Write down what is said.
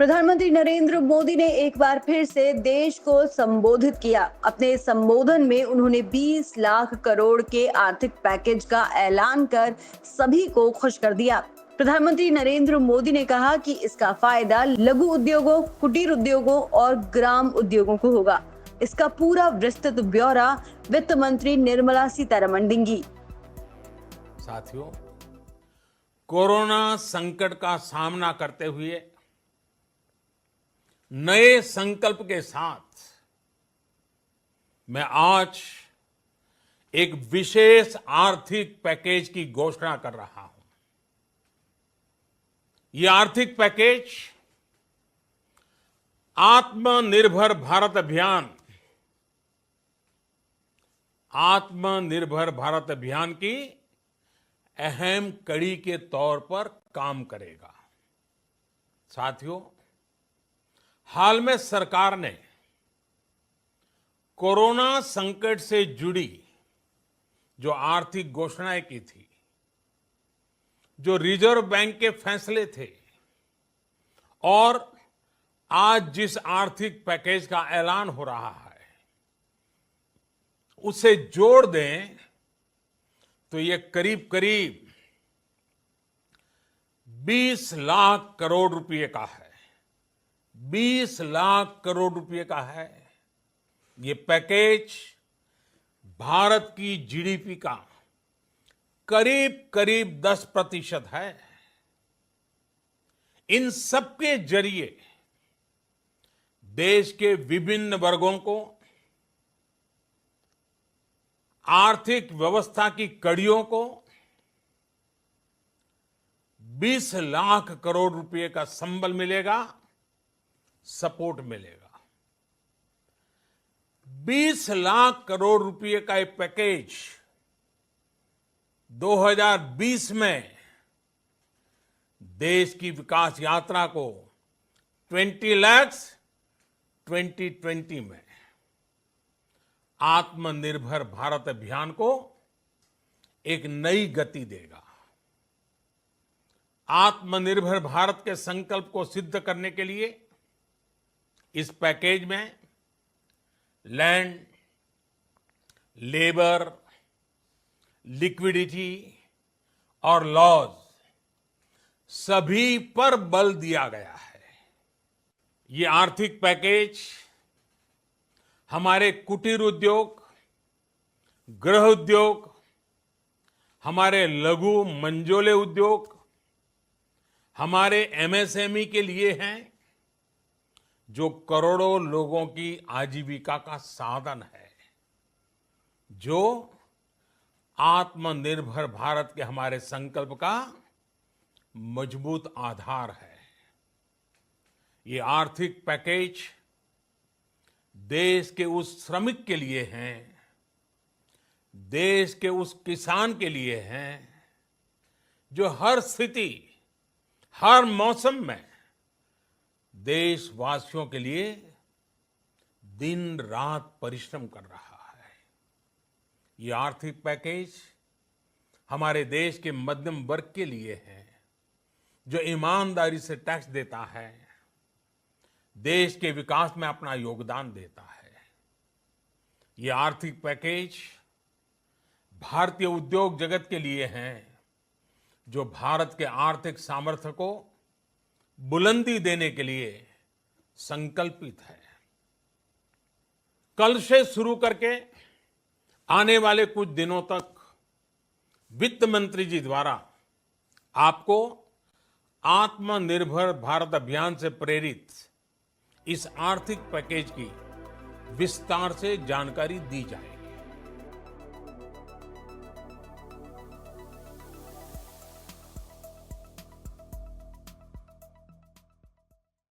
प्रधानमंत्री नरेंद्र मोदी ने एक बार फिर से देश को संबोधित किया। अपने संबोधन में उन्होंने 20 लाख करोड़ के आर्थिक पैकेज का ऐलान कर सभी को खुश कर दिया। प्रधानमंत्री नरेंद्र मोदी ने कहा कि इसका फायदा लघु उद्योगों, कुटीर उद्योगों और ग्राम उद्योगों को होगा। इसका पूरा विस्तृत ब्यौरा वित्त मंत्री निर्मला सीतारमण देंगी। साथियों, कोरोना संकट का सामना करते हुए नए संकल्प के साथ मैं आज एक विशेष आर्थिक पैकेज की घोषणा कर रहा हूं। यह आर्थिक पैकेज आत्मनिर्भर भारत अभियान की अहम कड़ी के तौर पर काम करेगा। साथियों, हाल में सरकार ने कोरोना संकट से जुड़ी जो आर्थिक घोषणाएं की थी, जो रिजर्व बैंक के फैसले थे और आज जिस आर्थिक पैकेज का ऐलान हो रहा है, उसे जोड़ दें तो ये करीब करीब 20 लाख करोड़ रुपए का है। 20 लाख करोड़ रुपए का है। ये पैकेज भारत की जीडीपी का करीब करीब 10% है। इन सबके जरिए देश के विभिन्न वर्गों को आर्थिक व्यवस्था की कड़ियों को 20 लाख करोड़ रुपए का संबल मिलेगा, सपोर्ट मिलेगा। 20 लाख करोड़ रुपए का ये पैकेज 2020 में देश की विकास यात्रा को 20 लाख 2020 में आत्मनिर्भर भारत अभियान को एक नई गति देगा। आत्मनिर्भर भारत के संकल्प को सिद्ध करने के लिए इस पैकेज में लैंड, लेबर, लिक्विडिटी और लॉज सभी पर बल दिया गया है। ये आर्थिक पैकेज हमारे कुटीर उद्योग, गृह उद्योग, हमारे लघु मंझोले उद्योग, हमारे एमएसएमई के लिए हैं, जो करोड़ों लोगों की आजीविका का साधन है, जो आत्मनिर्भर भारत के हमारे संकल्प का मजबूत आधार है। ये आर्थिक पैकेज देश के उस श्रमिक के लिए हैं, देश के उस किसान के लिए हैं, जो हर स्थिति, हर मौसम में देशवासियों के लिए दिन रात परिश्रम कर रहा है। ये आर्थिक पैकेज हमारे देश के मध्यम वर्ग के लिए है, जो ईमानदारी से टैक्स देता है, देश के विकास में अपना योगदान देता है। ये आर्थिक पैकेज भारतीय उद्योग जगत के लिए है, जो भारत के आर्थिक सामर्थ्य को बुलंदी देने के लिए संकल्पित है। कल से शुरू करके आने वाले कुछ दिनों तक वित्त मंत्री जी द्वारा आपको आत्मनिर्भर भारत अभियान से प्रेरित इस आर्थिक पैकेज की विस्तार से जानकारी दी जाए।